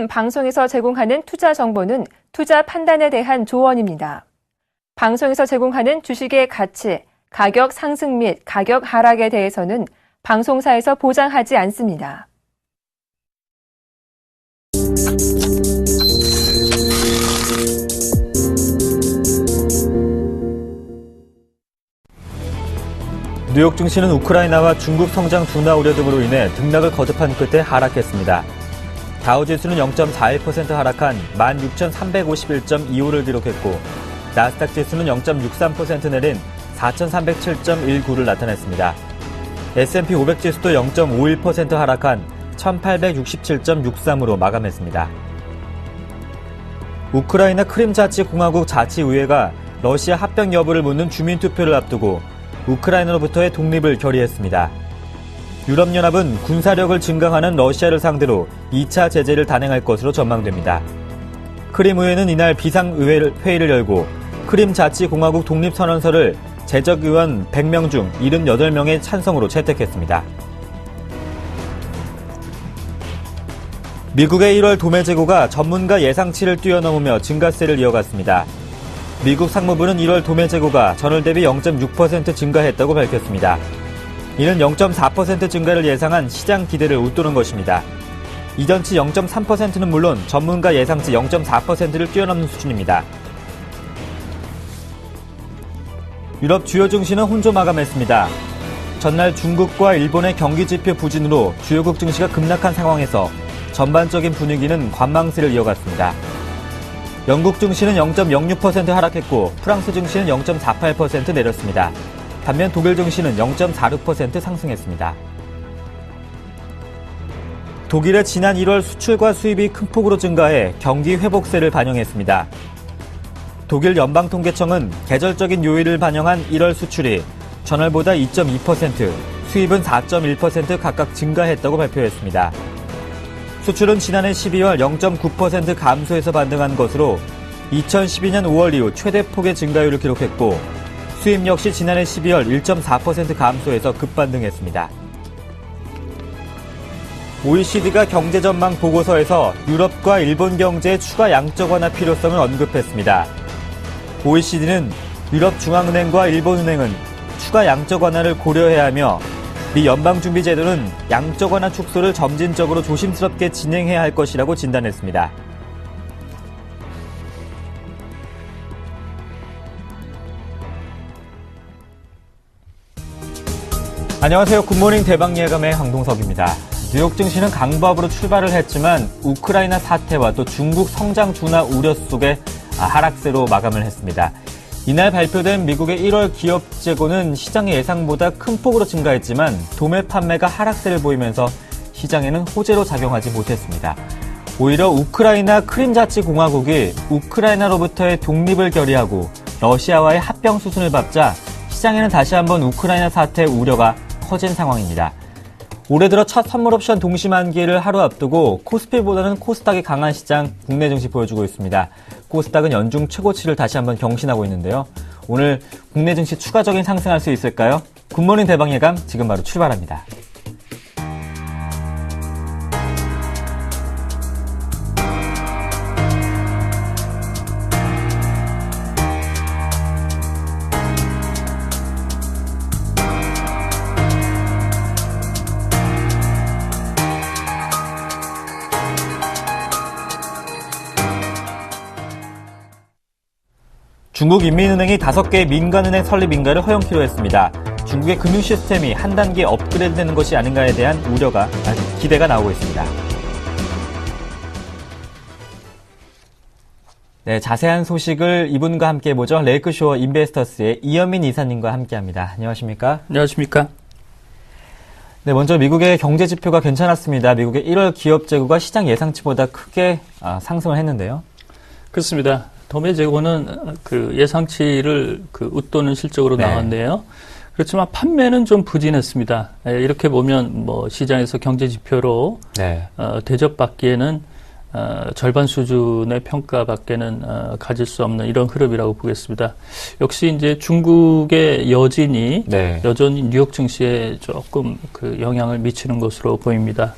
지금 방송에서 제공하는 투자 정보는 투자 판단에 대한 조언입니다. 방송에서 제공하는 주식의 가치, 가격 상승 및 가격 하락에 대해서는 방송사에서 보장하지 않습니다. 뉴욕 증시는 우크라이나와 중국 성장 둔화 우려 등으로 인해 등락을 거듭한 끝에 하락했습니다. 다우지수는 0.41% 하락한 16,351.25를 기록했고 나스닥 지수는 0.63% 내린 4,307.19를 나타냈습니다. S&P 500 지수도 0.51% 하락한 1,867.63으로 마감했습니다. 우크라이나 크림자치공화국 자치의회가 러시아 합병 여부를 묻는 주민투표를 앞두고 우크라이나로부터의 독립을 결의했습니다. 유럽연합은 군사력을 증강하는 러시아를 상대로 2차 제재를 단행할 것으로 전망됩니다. 크림의회는 이날 비상회의를 열고 크림자치공화국 독립선언서를 제적의원 100명 중 78명의 찬성으로 채택했습니다. 미국의 1월 도매 재고가 전문가 예상치를 뛰어넘으며 증가세를 이어갔습니다. 미국 상무부는 1월 도매 재고가 전월 대비 0.6% 증가했다고 밝혔습니다. 이는 0.4% 증가를 예상한 시장 기대를 웃도는 것입니다. 이전치 0.3%는 물론 전문가 예상치 0.4%를 뛰어넘는 수준입니다. 유럽 주요 증시는 혼조 마감했습니다. 전날 중국과 일본의 경기지표 부진으로 주요국 증시가 급락한 상황에서 전반적인 분위기는 관망세를 이어갔습니다. 영국 증시는 0.06% 하락했고 프랑스 증시는 0.48% 내렸습니다. 반면 독일 증시는 0.46% 상승했습니다. 독일의 지난 1월 수출과 수입이 큰 폭으로 증가해 경기 회복세를 반영했습니다. 독일 연방통계청은 계절적인 요인을 반영한 1월 수출이 전월보다 2.2%, 수입은 4.1% 각각 증가했다고 발표했습니다. 수출은 지난해 12월 0.9% 감소해서 반등한 것으로 2012년 5월 이후 최대 폭의 증가율을 기록했고 수입 역시 지난해 12월 1.4% 감소해서 급반등했습니다. OECD가 경제전망 보고서에서 유럽과 일본 경제의 추가 양적 완화 필요성을 언급했습니다. OECD는 유럽중앙은행과 일본은행은 추가 양적 완화를 고려해야 하며 미 연방준비제도는 양적 완화 축소를 점진적으로 조심스럽게 진행해야 할 것이라고 진단했습니다. 안녕하세요. 굿모닝 대박예감의 황동석입니다. 뉴욕 증시는 강보합으로 출발을 했지만 우크라이나 사태와 또 중국 성장 둔화 우려 속에 하락세로 마감을 했습니다. 이날 발표된 미국의 1월 기업 재고는 시장의 예상보다 큰 폭으로 증가했지만 도매 판매가 하락세를 보이면서 시장에는 호재로 작용하지 못했습니다. 오히려 우크라이나 크림자치공화국이 우크라이나로부터의 독립을 결의하고 러시아와의 합병 수순을 밟자 시장에는 다시 한번 우크라이나 사태 우려가 커진 상황입니다. 올해 들어 첫 선물옵션 동시만기를 하루 앞두고 코스피보다는 코스닥이 강한 시장 국내 증시 보여주고 있습니다. 코스닥은 연중 최고치를 다시 한번 경신하고 있는데요. 오늘 국내 증시 추가적인 상승할 수 있을까요? 굿모닝 대박예감 지금 바로 출발합니다. 중국인민은행이 5개의 민간은행 설립 인가를 허용키로 했습니다. 중국의 금융 시스템이 한 단계 업그레이드되는 것이 아닌가에 대한 기대가 나오고 있습니다. 네, 자세한 소식을 이분과 함께 해보죠. 레이크쇼어 인베스터스의 이현민 이사님과 함께합니다. 안녕하십니까? 안녕하십니까? 네, 먼저 미국의 경제 지표가 괜찮았습니다. 미국의 1월 기업 재고가 시장 예상치보다 크게 상승을 했는데요. 그렇습니다. 도매 재고는 그 예상치를 웃도는 실적으로 나왔네요. 그렇지만 판매는 좀 부진했습니다. 이렇게 보면 뭐 시장에서 경제 지표로 대접받기에는 절반 수준의 평가밖에는 가질 수 없는 이런 흐름이라고 보겠습니다. 역시 이제 중국의 여진이 여전히 뉴욕 증시에 조금 그 영향을 미치는 것으로 보입니다.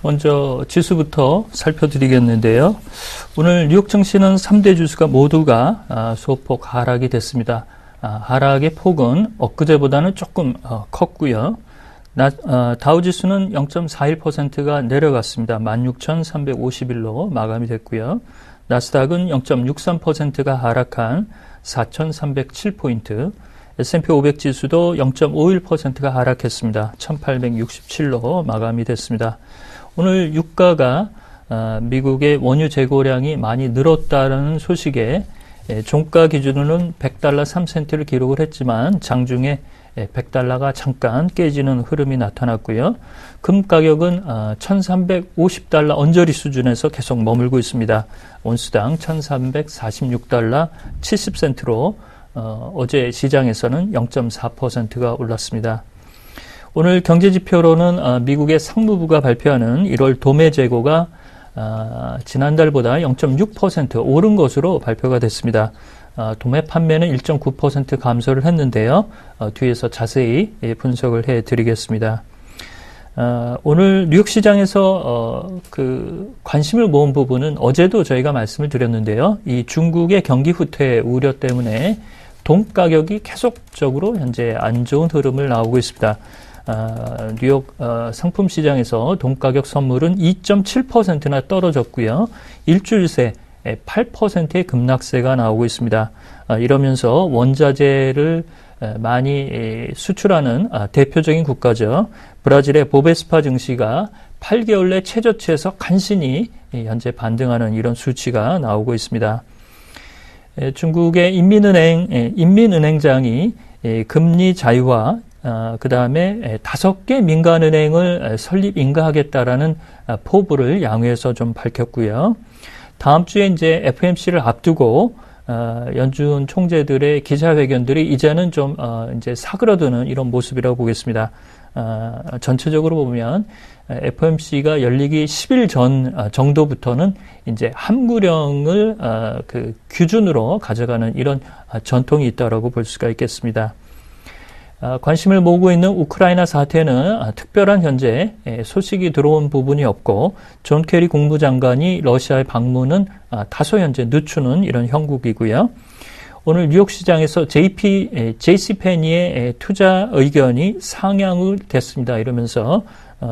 먼저 지수부터 살펴드리겠는데요. 오늘 뉴욕 증시는 3대 지수가 모두가 소폭 하락이 됐습니다. 하락의 폭은 엊그제보다는 조금 컸고요. 다우지수는 0.41%가 내려갔습니다. 16,351로 마감이 됐고요. 나스닥은 0.63%가 하락한 4,307포인트, S&P 500 지수도 0.51%가 하락했습니다. 1,867로 마감이 됐습니다. 오늘 유가가 미국의 원유 재고량이 많이 늘었다는 소식에 종가 기준으로는 $100 3센트를 기록을 했지만 장중에 $100가 잠깐 깨지는 흐름이 나타났고요. 금 가격은 1,350달러 언저리 수준에서 계속 머물고 있습니다. 온스당 1,346달러 70센트로 어제 시장에서는 0.4%가 올랐습니다. 오늘 경제지표로는 미국의 상무부가 발표하는 1월 도매 재고가 지난달보다 0.6% 오른 것으로 발표가 됐습니다. 도매 판매는 1.9% 감소를 했는데요. 뒤에서 자세히 분석을 해드리겠습니다. 오늘 뉴욕 시장에서 관심을 모은 부분은 어제도 저희가 말씀을 드렸는데요. 이 중국의 경기 후퇴 우려 때문에 돈 가격이 계속적으로 현재 안 좋은 흐름을 나오고 있습니다. 뉴욕 상품 시장에서 돈 가격 선물은 2.7%나 떨어졌고요. 일주일 새 8%의 급락세가 나오고 있습니다. 이러면서 원자재를 많이 수출하는 대표적인 국가죠. 브라질의 보베스파 증시가 8개월 내 최저치에서 간신히 현재 반등하는 이런 수치가 나오고 있습니다. 중국의 인민은행장이 금리 자유화, 그 다음에 5개 민간은행을 설립 인가하겠다라는 포부를 양회에서 좀 밝혔고요. 다음 주에 이제 FOMC를 앞두고 연준 총재들의 기자회견들이 이제는 좀 이제 사그러드는 이런 모습이라고 보겠습니다. 전체적으로 보면 FOMC가 열리기 10일 전 정도부터는 이제 함구령을 기준으로 가져가는 이런 전통이 있다라고 볼 수가 있겠습니다. 관심을 모으고 있는 우크라이나 사태는 특별한 현재 소식이 들어온 부분이 없고 존 케리 국무장관이 러시아에 방문은 다소 현재 늦추는 이런 형국이고요. 오늘 뉴욕 시장에서 JCPenney의 투자 의견이 상향을 됐습니다. 이러면서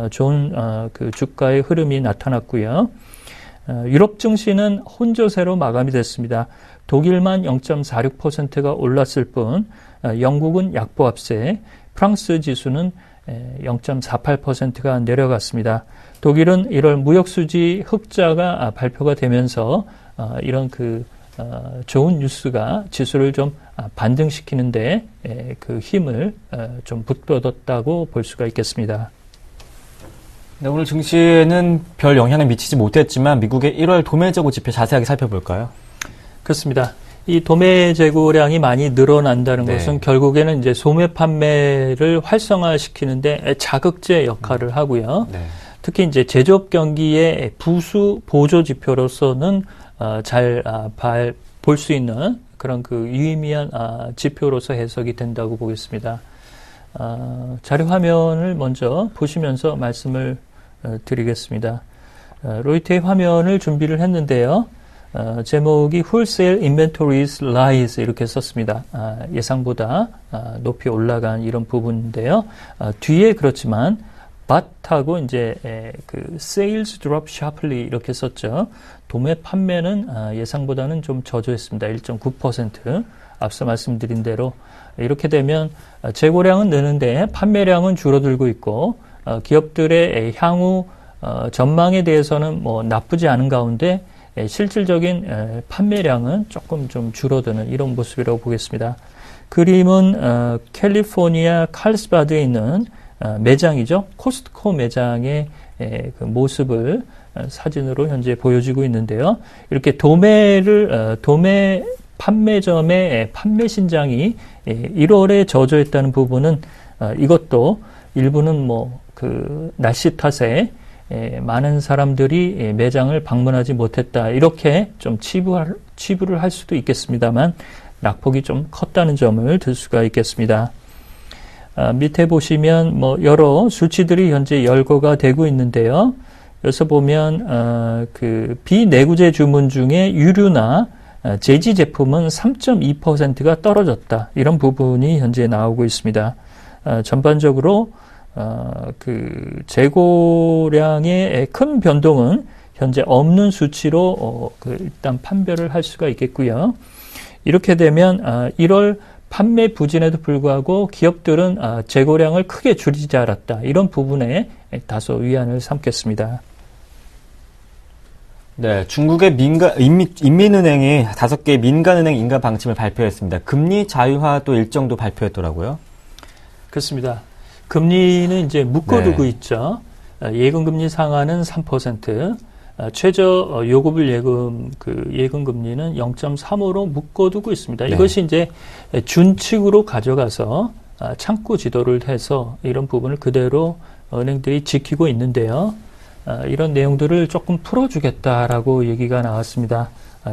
좋은 주가의 흐름이 나타났고요. 유럽 증시는 혼조세로 마감이 됐습니다. 독일만 0.46%가 올랐을 뿐 영국은 약보합세, 프랑스 지수는 0.48%가 내려갔습니다. 독일은 1월 무역수지 흑자가 발표가 되면서 이런 좋은 뉴스가 지수를 좀 반등시키는데 그 힘을 좀 북돋았다고 볼 수가 있겠습니다. 네, 오늘 증시에는 별 영향을 미치지 못했지만 미국의 1월 도매 재고 지표 자세하게 살펴볼까요? 그렇습니다. 이 도매 재고량이 많이 늘어난다는 것은 결국에는 이제 소매 판매를 활성화시키는데 자극제 역할을 하고요. 특히 이제 제조업 경기의 부수 보조 지표로서는 잘 볼 수 있는 그런 유의미한 지표로서 해석이 된다고 보겠습니다. 자료 화면을 먼저 보시면서 말씀을 드리겠습니다. 로이터의 화면을 준비를 했는데요. 제목이 Wholesale Inventories Rise 이렇게 썼습니다. 예상보다 높이 올라간 이런 부분인데요. 뒤에 그렇지만 but하고 이제 sales drop sharply 이렇게 썼죠. 도매 판매는 예상보다는 좀 저조했습니다. 1.9%. 앞서 말씀드린 대로 이렇게 되면 재고량은 느는데 판매량은 줄어들고 있고 기업들의 향후 전망에 대해서는 뭐 나쁘지 않은 가운데 실질적인 판매량은 조금 좀 줄어드는 이런 모습이라고 보겠습니다. 그림은 캘리포니아 칼스바드에 있는 매장이죠. 코스트코 매장의 그 모습을 사진으로 현재 보여지고 있는데요. 이렇게 도매 판매점의 판매 신장이 1월에 저조했다는 부분은 이것도 일부는 날씨 탓에 많은 사람들이 매장을 방문하지 못했다. 이렇게 좀 치부를 할 수도 있겠습니다만 낙폭이 좀 컸다는 점을 들 수가 있겠습니다. 밑에 보시면 여러 수치들이 현재 열거가 되고 있는데요. 여기서 보면 그 비내구재 주문 중에 유류나 제지 제품은 3.2%가 떨어졌다. 이런 부분이 현재 나오고 있습니다. 전반적으로 그 재고량의 큰 변동은 현재 없는 수치로 일단 판별을 할 수가 있겠고요. 이렇게 되면 1월 판매 부진에도 불구하고 기업들은 재고량을 크게 줄이지 않았다. 이런 부분에 다소 위안을 삼겠습니다. 네, 중국의 인민은행이 5개의 민간은행 인가 방침을 발표했습니다. 금리 자유화 또 일정도 발표했더라고요. 그렇습니다. 금리는 이제 묶어두고 있죠. 예금금리 상한은 3%, 최저 요구불 예금 금리는 0.35로 묶어두고 있습니다. 네. 이것이 이제 준칙으로 가져가서 창구 지도를 해서 이런 부분을 그대로 은행들이 지키고 있는데요. 이런 내용들을 조금 풀어주겠다라고 얘기가 나왔습니다.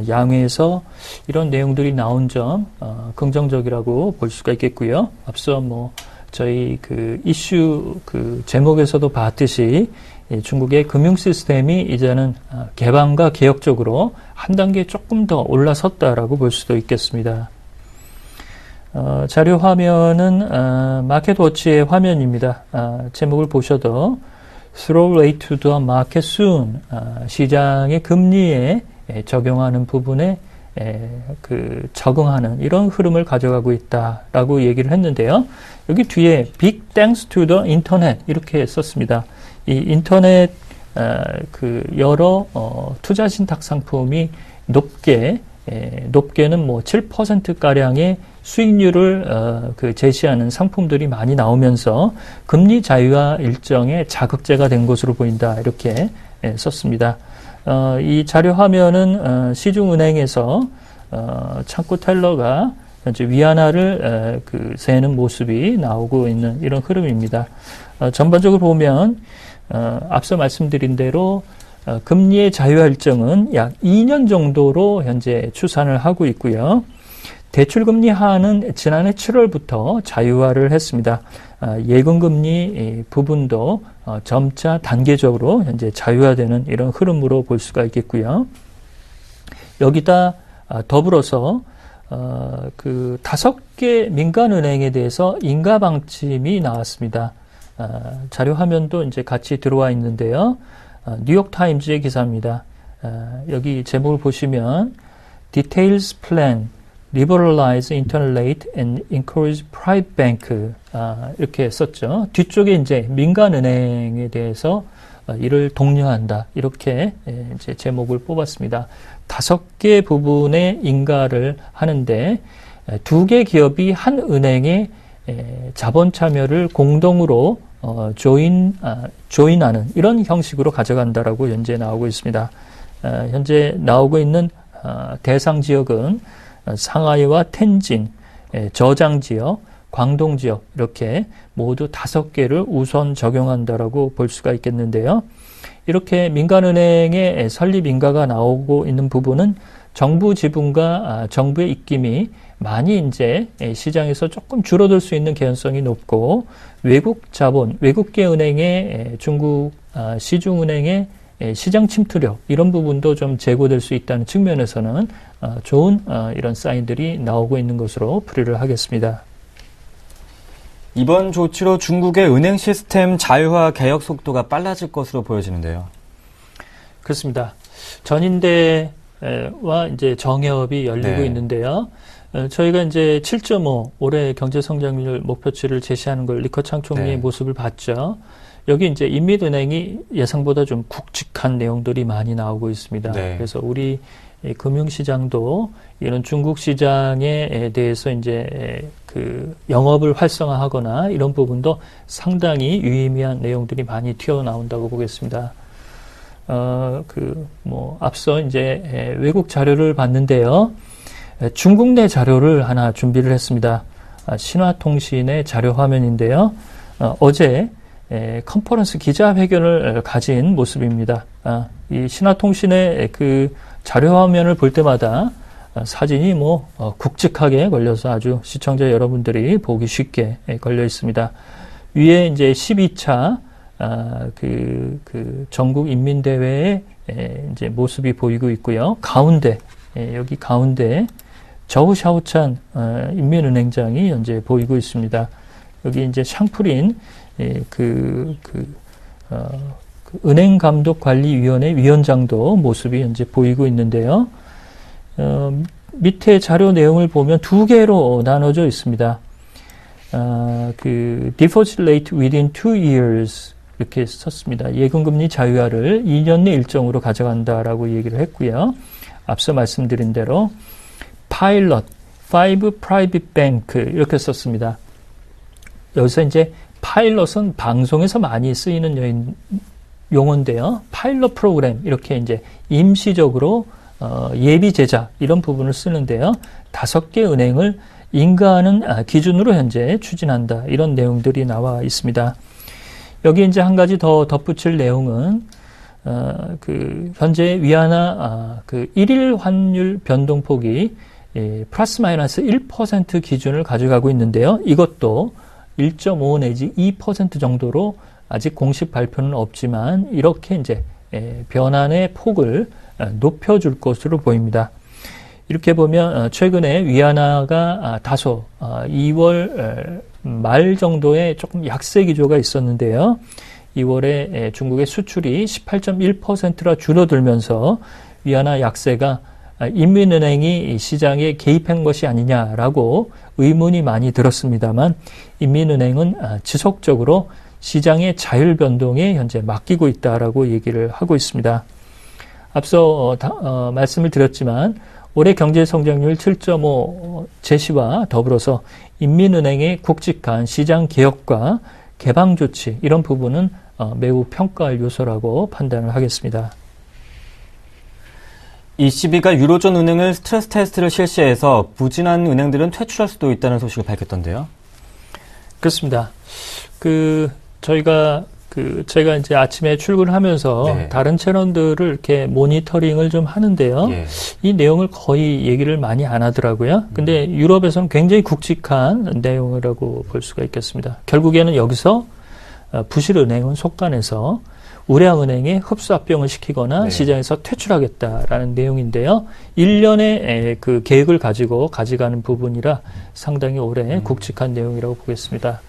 양회에서 이런 내용들이 나온 점 긍정적이라고 볼 수가 있겠고요. 앞서 저희 그 이슈 그 제목에서도 봤듯이 중국의 금융 시스템이 이제는 개방과 개혁 쪽으로 한 단계 조금 더 올라섰다라고 볼 수도 있겠습니다. 자료 화면은 마켓워치의 화면입니다. 제목을 보셔도 Throw rate to the market soon. 시장의 금리에 적용하는 부분에 그 적응하는 이런 흐름을 가져가고 있다라고 얘기를 했는데요. 여기 뒤에 Big thanks to the internet 이렇게 썼습니다. 이 인터넷 그 여러 투자 신탁 상품이 높게는 7% 가량의 수익률을 그 제시하는 상품들이 많이 나오면서 금리 자유화 일정의 자극제가 된 것으로 보인다 이렇게 썼습니다. 이 자료 화면은 시중은행에서 창구 텔러가 현재 위안화를 그 세는 모습이 나오고 있는 이런 흐름입니다. 전반적으로 보면 앞서 말씀드린 대로 금리의 자유화 일정은 약 2년 정도로 현재 추산을 하고 있고요. 대출금리 하한은 지난해 7월부터 자유화를 했습니다. 예금금리 부분도 점차 단계적으로 현재 자유화되는 이런 흐름으로 볼 수가 있겠고요. 여기다 더불어서 그 5개 민간은행에 대해서 인가 방침이 나왔습니다. 자료 화면도 이제 같이 들어와 있는데요. 뉴욕타임즈의 기사입니다. 여기 제목을 보시면 Details Plan, Liberalize Internal Rate and Encourage Private Bank 이렇게 썼죠. 뒤쪽에 이제 민간은행에 대해서 이를 독려한다. 이렇게 이제 제목을 뽑았습니다. 5개 부분의 인가를 하는데 2개 기업이 한 은행에 자본 참여를 공동으로 조인하는 이런 형식으로 가져간다라고 현재 나오고 있습니다. 현재 나오고 있는 대상 지역은 상하이와 텐진, 저장 지역, 광동 지역 이렇게 모두 5개를 우선 적용한다라고 볼 수가 있겠는데요. 이렇게 민간은행의 설립 인가가 나오고 있는 부분은 정부 지분과 정부의 입김이 많이 이제 시장에서 조금 줄어들 수 있는 개연성이 높고 외국 자본, 외국계 은행의 중국 시중은행의 시장 침투력 이런 부분도 좀 제고될 수 있다는 측면에서는 좋은 이런 사인들이 나오고 있는 것으로 풀이를 하겠습니다. 이번 조치로 중국의 은행 시스템 자유화 개혁 속도가 빨라질 것으로 보여지는데요. 그렇습니다. 전인대와 이제 정협이 열리고 네. 있는데요. 저희가 이제 7.5 올해 경제 성장률 목표치를 제시하는 걸 리커 창총리의 네. 모습을 봤죠. 여기 이제 인민은행이 예상보다 좀 굵직한 내용들이 많이 나오고 있습니다. 네. 그래서 우리 금융시장도 이런 중국 시장에 대해서 이제 그 영업을 활성화하거나 이런 부분도 상당히 유의미한 내용들이 많이 튀어나온다고 보겠습니다. 앞서 이제 외국 자료를 봤는데요. 중국 내 자료를 하나 준비를 했습니다. 신화통신의 자료 화면인데요. 어제 컨퍼런스 기자회견을 가진 모습입니다. 이 신화통신의 그 자료 화면을 볼 때마다 사진이 굵직하게 걸려서 아주 시청자 여러분들이 보기 쉽게 걸려 있습니다. 위에 이제 12차 전국 인민대회의 이제 모습이 보이고 있고요. 가운데, 여기 가운데 저우샤오찬 인민은행장이 현재 보이고 있습니다. 여기 이제 샹푸린 은행감독관리위원회 위원장도 모습이 현재 보이고 있는데요. 밑에 자료 내용을 보면 두 개로 나눠져 있습니다. deposit rate within 2 years 이렇게 썼습니다. 예금금리 자유화를 2년 내 일정으로 가져간다라고 얘기를 했고요. 앞서 말씀드린 대로 pilot, 5 private bank 이렇게 썼습니다. 여기서 이제 파일럿은 방송에서 많이 쓰이는 용어인데요. 파일럿 프로그램 이렇게 이제 임시적으로 예비 제자 이런 부분을 쓰는데요. 5개 은행을 인가하는 기준으로 현재 추진한다. 이런 내용들이 나와 있습니다. 여기 이제 한 가지 더 덧붙일 내용은 현재 위안화 1일 환율 변동폭이 플러스 마이너스 1% 기준을 가져가고 있는데요. 이것도 1.5 내지 2% 정도로 아직 공식 발표는 없지만 이렇게 이제 변환의 폭을 높여줄 것으로 보입니다. 이렇게 보면 최근에 위안화가 다소 2월 말 정도에 조금 약세 기조가 있었는데요. 2월에 중국의 수출이 18.1%라 줄어들면서 위안화 약세가 인민은행이 시장에 개입한 것이 아니냐라고 의문이 많이 들었습니다만 인민은행은 지속적으로 시장의 자율 변동에 현재 맡기고 있다라고 얘기를 하고 있습니다. 앞서 말씀을 드렸지만 올해 경제 성장률 7.5 제시와 더불어서 인민은행의 굵직한 시장 개혁과 개방 조치 이런 부분은 매우 평가할 요소라고 판단을 하겠습니다. ECB가 유로존 은행을 스트레스 테스트를 실시해서 부진한 은행들은 퇴출할 수도 있다는 소식을 밝혔던데요. 그렇습니다. 제가 이제 아침에 출근하면서 네. 다른 채널들을 이렇게 모니터링을 좀 하는데요. 예. 이 내용을 거의 얘기를 많이 안 하더라고요. 근데 유럽에서는 굉장히 굵직한 내용이라고 볼 수가 있겠습니다. 결국에는 여기서 부실은행은 속단해서 우량은행에 흡수합병을 시키거나 네. 시장에서 퇴출하겠다라는 내용인데요. 1년의 그 계획을 가지고 가져가는 부분이라 상당히 오래 굵직한 내용이라고 보겠습니다.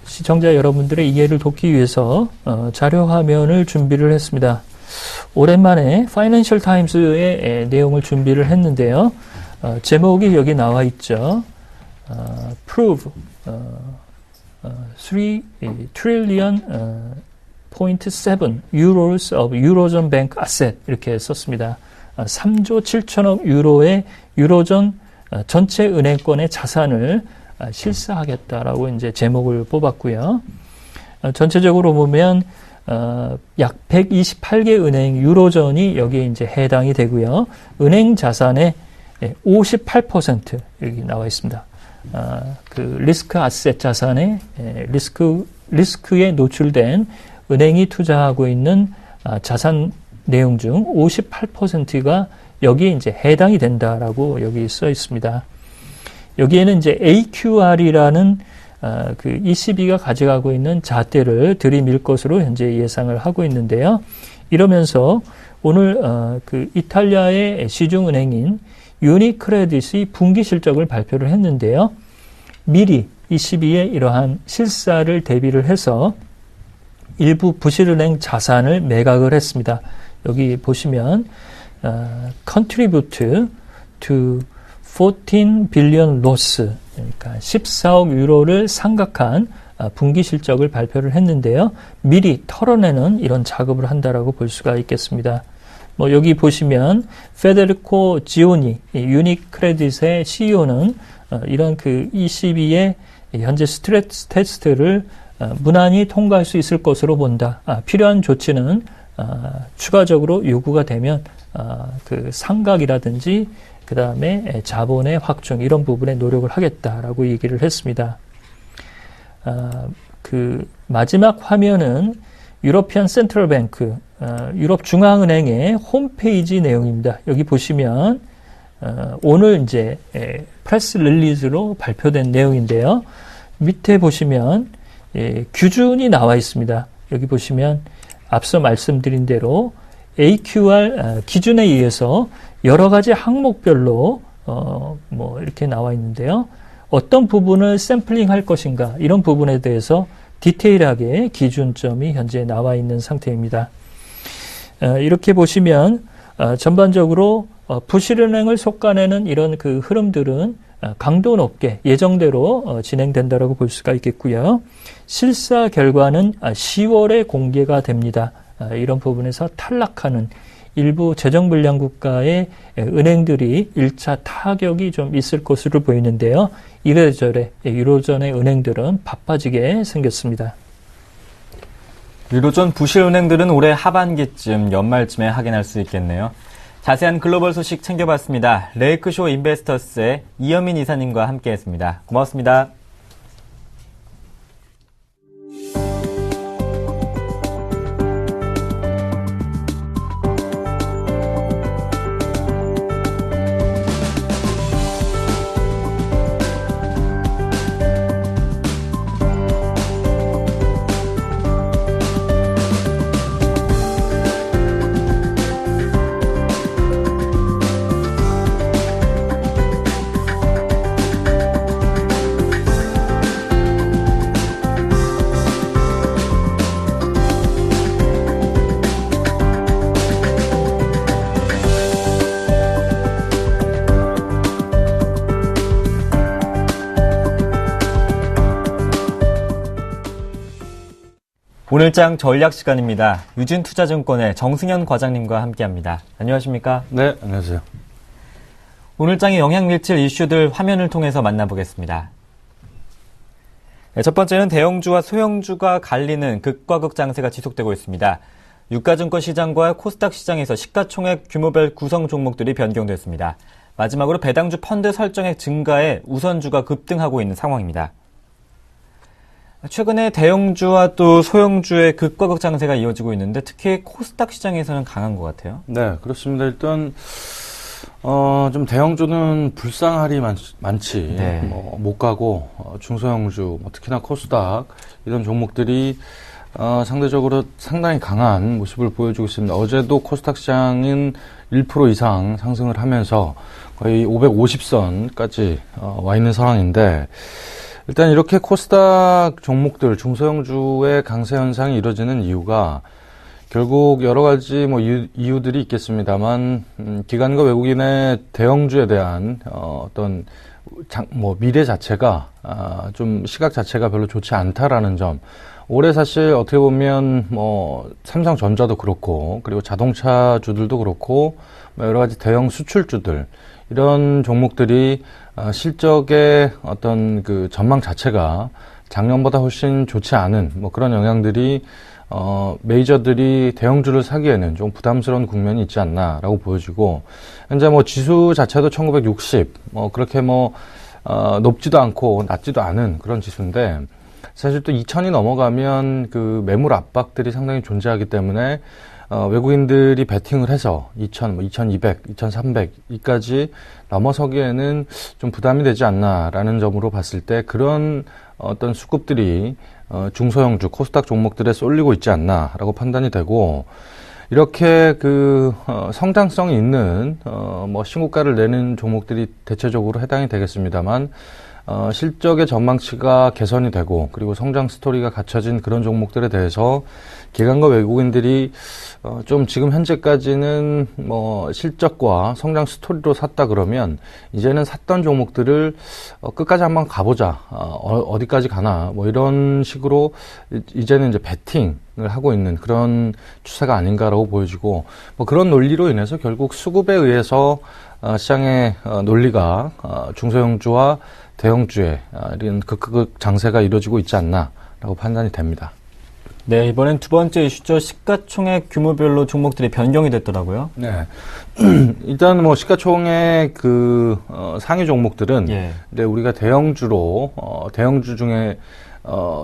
시청자 여러분들의 이해를 돕기 위해서 자료 화면을 준비를 했습니다. 오랜만에 파이낸셜 타임스의 내용을 준비를 했는데요. 제목이 여기 나와 있죠. Prove 3 trillion .7 euros of Eurozone Bank Asset 이렇게 썼습니다. 3조 7천억 유로의 유로존 전체 은행권의 자산을 실사하겠다라고 이제 제목을 뽑았고요. 전체적으로 보면 약 128개 은행 유로존이 여기에 이제 해당이 되고요. 은행 자산의 58% 여기 나와 있습니다. 리스크 아셋 자산의 리스크에 노출된 은행이 투자하고 있는 자산 내용 중 58%가 여기에 이제 해당이 된다라고 여기 써 있습니다. 여기에는 이제 AQR이라는 ECB가 가져가고 있는 잣대를 들이밀 것으로 현재 예상을 하고 있는데요. 이러면서 오늘 이탈리아의 시중은행인 유니크레딧이 분기 실적을 발표를 했는데요. 미리 ECB의 이러한 실사를 대비를 해서 일부 부실은행 자산을 매각을 했습니다. 여기 보시면 contribute to 14 billion loss, 그러니까 14억 유로를 상각한 분기 실적을 발표를 했는데요. 미리 털어내는 이런 작업을 한다라고 볼 수가 있겠습니다. 여기 보시면 페데리코 지오니 유니크레딧의 CEO는 이런 ECB의 현재 스트레스 테스트를 무난히 통과할 수 있을 것으로 본다. 필요한 조치는 추가적으로 요구가 되면 상각이라든지 그 다음에 자본의 확충 이런 부분에 노력을 하겠다라고 얘기를 했습니다. 마지막 화면은 유로피안 센트럴 뱅크 유럽 중앙은행의 홈페이지 내용입니다. 여기 보시면 오늘 이제 프레스 릴리즈로 발표된 내용인데요. 밑에 보시면 규준이 나와 있습니다. 여기 보시면 앞서 말씀드린 대로 AQR 기준에 의해서 여러 가지 항목별로 이렇게 나와 있는데요. 어떤 부분을 샘플링 할 것인가 이런 부분에 대해서 디테일하게 기준점이 현재 나와 있는 상태입니다. 이렇게 보시면 전반적으로 부실은행을 속아내는 이런 그 흐름들은 강도 높게 예정대로 진행된다라고 볼 수가 있겠고요. 실사 결과는 10월에 공개가 됩니다. 이런 부분에서 탈락하는 일부 재정불량 국가의 은행들이 1차 타격이 좀 있을 것으로 보이는데요. 이래저래 유로존의 은행들은 바빠지게 생겼습니다. 유로존 부실 은행들은 올해 하반기쯤 연말쯤에 확인할 수 있겠네요. 자세한 글로벌 소식 챙겨봤습니다. 레이크쇼 인베스터스의 이현민 이사님과 함께했습니다. 고맙습니다. 오늘장 전략 시간입니다. 유진투자증권의 정승현 과장님과 함께합니다. 안녕하십니까? 네, 안녕하세요. 오늘장의 영향 미칠 이슈들 화면을 통해서 만나보겠습니다. 첫 번째는 대형주와 소형주가 갈리는 극과 극 장세가 지속되고 있습니다. 유가증권 시장과 코스닥 시장에서 시가총액 규모별 구성 종목들이 변경됐습니다. 마지막으로 배당주 펀드 설정액 증가에 우선주가 급등하고 있는 상황입니다. 최근에 대형주와 또 소형주의 극과 극 장세가 이어지고 있는데 특히 코스닥 시장에서는 강한 것 같아요. 네, 그렇습니다. 일단 좀 대형주는 불상할이 많지. 네. 못 가고 중소형주, 특히나 코스닥 이런 종목들이 상대적으로 상당히 강한 모습을 보여주고 있습니다. 어제도 코스닥 시장은 1% 이상 상승을 하면서 거의 550선까지 와 있는 상황인데 일단 이렇게 코스닥 종목들, 중소형주의 강세 현상이 이루어지는 이유가 결국 여러 가지 이유들이 있겠습니다만, 기관과 외국인의 대형주에 대한 어떤 미래 자체가 좀 시각 자체가 별로 좋지 않다라는 점. 올해 사실 어떻게 보면 삼성전자도 그렇고, 그리고 자동차주들도 그렇고, 여러 가지 대형 수출주들 이런 종목들이 실적의 어떤 그 전망 자체가 작년보다 훨씬 좋지 않은 그런 영향들이 메이저들이 대형주를 사기에는 좀 부담스러운 국면이 있지 않나라고 보여지고, 현재 지수 자체도 1960 그렇게 높지도 않고 낮지도 않은 그런 지수인데, 사실 또 2000이 넘어가면 그 매물 압박들이 상당히 존재하기 때문에 외국인들이 베팅을 해서 2000, 2200, 2300 이까지 넘어서기에는 좀 부담이 되지 않나라는 점으로 봤을 때 그런 어떤 수급들이 중소형주, 코스닥 종목들에 쏠리고 있지 않나라고 판단이 되고, 이렇게 그 성장성이 있는 신고가를 내는 종목들이 대체적으로 해당이 되겠습니다만, 실적의 전망치가 개선이 되고 그리고 성장 스토리가 갖춰진 그런 종목들에 대해서 기관과 외국인들이 좀 지금 현재까지는 실적과 성장 스토리로 샀다 그러면 이제는 샀던 종목들을 끝까지 한번 가보자, 어디까지 가나 이런 식으로 이제는 이제 베팅을 하고 있는 그런 추세가 아닌가라고 보여지고, 그런 논리로 인해서 결국 수급에 의해서 시장의 논리가 중소형주와 대형주의 이런 극극 장세가 이루어지고 있지 않나라고 판단이 됩니다. 네, 이번엔 두 번째 이슈죠. 시가총액 규모별로 종목들이 변경이 됐더라고요. 네. 일단 시가총액 그 상위 종목들은 네, 우리가 대형주로 대형주 중에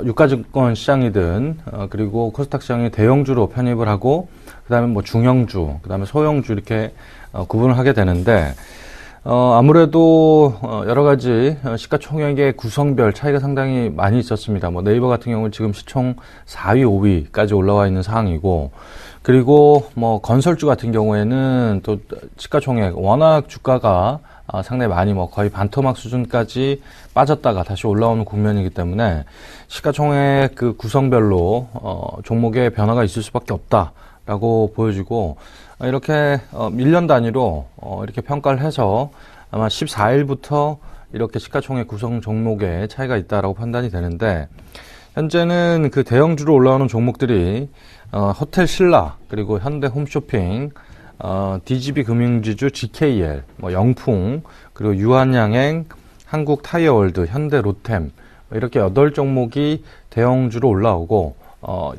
유가증권 시장이든 그리고 코스닥 시장의 대형주로 편입을 하고, 그다음에 중형주, 그다음에 소형주 이렇게 구분을 하게 되는데, 아무래도 여러 가지 시가총액의 구성별 차이가 상당히 많이 있었습니다. 뭐 네이버 같은 경우는 지금 시총 4위, 5위까지 올라와 있는 상황이고, 그리고 뭐 건설주 같은 경우에는 또 시가총액 워낙 주가가 상당히 많이 뭐 거의 반토막 수준까지 빠졌다가 다시 올라오는 국면이기 때문에 시가총액 그 구성별로 종목의 변화가 있을 수밖에 없다라고 보여지고, 이렇게 1년 단위로 이렇게 평가를 해서 아마 14일부터 이렇게 시가총액 구성 종목에 차이가 있다라고 판단이 되는데, 현재는 그 대형주로 올라오는 종목들이 호텔 신라, 그리고 현대 홈쇼핑, DGB 금융지주 GKL, 뭐 영풍, 그리고 유한양행, 한국 타이어월드, 현대 로템, 이렇게 8종목이 대형주로 올라오고,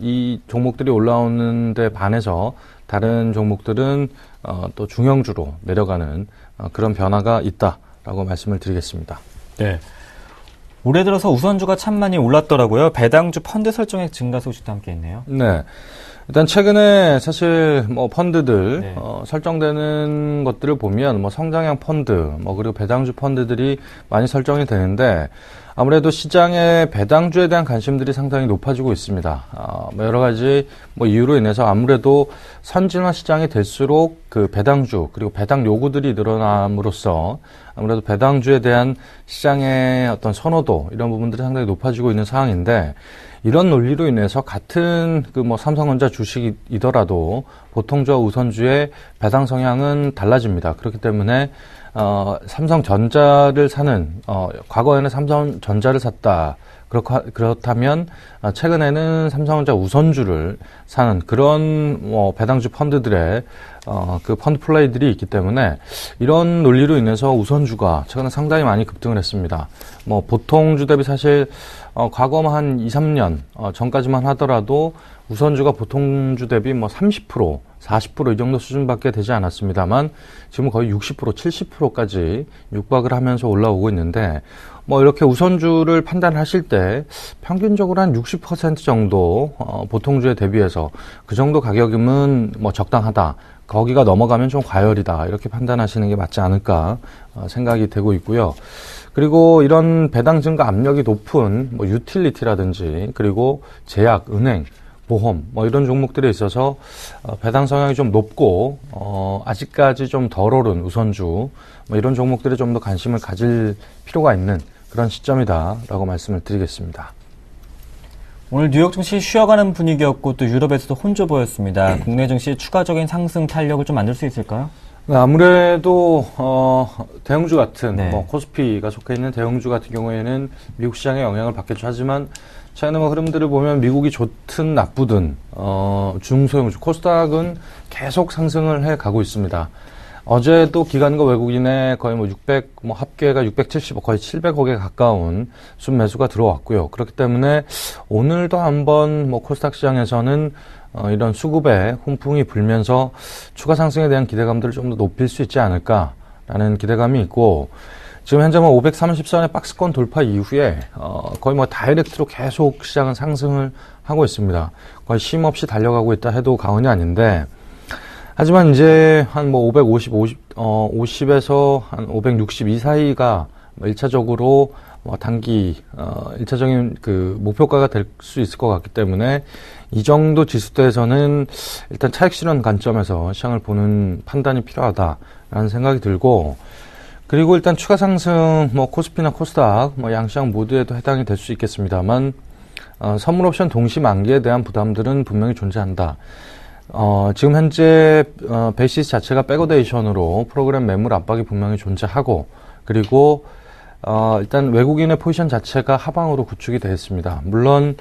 이 종목들이 올라오는데 반해서 다른 종목들은 또 중형주로 내려가는 그런 변화가 있다라고 말씀을 드리겠습니다. 네. 올해 들어서 우선주가 참 많이 올랐더라고요. 배당주 펀드 설정액 증가 소식도 함께 있네요. 네. 일단 최근에 사실 뭐 펀드들 네. 설정되는 것들을 보면 뭐 성장형 펀드, 뭐 그리고 배당주 펀드들이 많이 설정이 되는데, 아무래도 시장의 배당주에 대한 관심들이 상당히 높아지고 있습니다. 뭐 여러 가지 뭐 이유로 인해서 아무래도 선진화 시장이 될수록 그 배당주, 그리고 배당 요구들이 늘어남으로써 아무래도 배당주에 대한 시장의 어떤 선호도, 이런 부분들이 상당히 높아지고 있는 상황인데, 이런 논리로 인해서 같은 그 뭐 삼성전자 주식이더라도 보통주와 우선주의 배당 성향은 달라집니다. 그렇기 때문에 삼성전자를 사는, 과거에는 삼성전자를 샀다, 그렇다면 최근에는 삼성전자 우선주를 사는 그런 뭐 배당주 펀드들의 그 펀드 플레이들이 있기 때문에, 이런 논리로 인해서 우선주가 최근에 상당히 많이 급등을 했습니다. 뭐 보통주 대비 사실 과거 한 2, 3년 전까지만 하더라도 우선주가 보통주 대비 뭐 30%, 40% 이 정도 수준밖에 되지 않았습니다만, 지금 거의 60%, 70%까지 육박을 하면서 올라오고 있는데, 뭐 이렇게 우선주를 판단하실 때 평균적으로 한 60% 정도 보통주에 대비해서 그 정도 가격이면 뭐 적당하다, 거기가 넘어가면 좀 과열이다, 이렇게 판단하시는 게 맞지 않을까 생각이 되고 있고요. 그리고 이런 배당 증가 압력이 높은 뭐 유틸리티라든지, 그리고 제약, 은행, 보험, 뭐 이런 종목들에 있어서 배당 성향이 좀 높고 아직까지 좀 덜 오른 우선주, 뭐 이런 종목들에 좀 더 관심을 가질 필요가 있는 그런 시점이다라고 말씀을 드리겠습니다. 오늘 뉴욕 증시 쉬어가는 분위기였고, 또 유럽에서도 혼조 보였습니다. 국내 증시 추가적인 상승 탄력을 좀 만들 수 있을까요? 네, 아무래도 대형주 같은 네. 뭐 코스피가 속해 있는 대형주 같은 경우에는 미국 시장에 영향을 받겠죠. 하지만 최근에 뭐 흐름들을 보면 미국이 좋든 나쁘든 중소형주 코스닥은 계속 상승을 해 가고 있습니다. 어제도 기관과 외국인의 거의 뭐 600, 뭐 합계가 670억, 거의 700억에 가까운 순매수가 들어왔고요. 그렇기 때문에 오늘도 한번 뭐 코스닥 시장에서는 이런 수급에 훈풍이 불면서 추가 상승에 대한 기대감들을 좀 더 높일 수 있지 않을까라는 기대감이 있고, 지금 현재 뭐 530선의 박스권 돌파 이후에 거의 뭐 다이렉트로 계속 시장은 상승을 하고 있습니다. 거의 쉼 없이 달려가고 있다 해도 과언이 아닌데, 하지만 이제 한 뭐 50에서 한 562 사이가 1차적으로 단기 1차적인 그 목표가가 될 수 있을 것 같기 때문에, 이 정도 지수대에서는 일단 차익 실현 관점에서 시장을 보는 판단이 필요하다라는 생각이 들고, 그리고 일단 추가 상승 뭐 코스피나 코스닥 뭐 양시장 모두에도 해당이 될 수 있겠습니다만, 선물 옵션 동시 만기에 대한 부담들은 분명히 존재한다. 지금 현재 베이시스 자체가 백오데이션으로 프로그램 매물 압박이 분명히 존재하고, 그리고 일단 외국인의 포지션 자체가 하방으로 구축이 되어 있습니다. 물론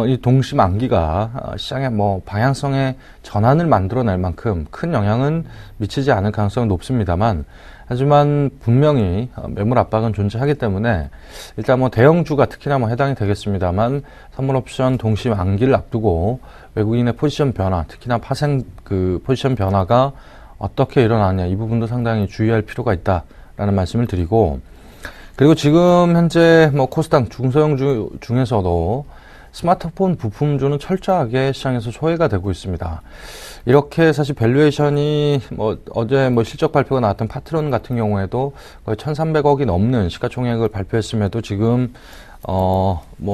이 동시 만기가 시장의 뭐 방향성의 전환을 만들어낼 만큼 큰 영향은 미치지 않을 가능성이 높습니다만, 하지만 분명히 매물 압박은 존재하기 때문에 일단 뭐 대형주가 특히나 뭐 해당이 되겠습니다만, 선물 옵션 동시 만기를 앞두고 외국인의 포지션 변화, 특히나 파생 그 포지션 변화가 어떻게 일어나냐, 이 부분도 상당히 주의할 필요가 있다라는 말씀을 드리고, 그리고 지금 현재 뭐 코스닥 중소형주 중에서도 스마트폰 부품주는 철저하게 시장에서 소외가 되고 있습니다. 이렇게 사실 밸류에이션이 어제 실적 발표가 나왔던 파트론 같은 경우에도 거의 1,300억이 넘는 시가총액을 발표했음에도 지금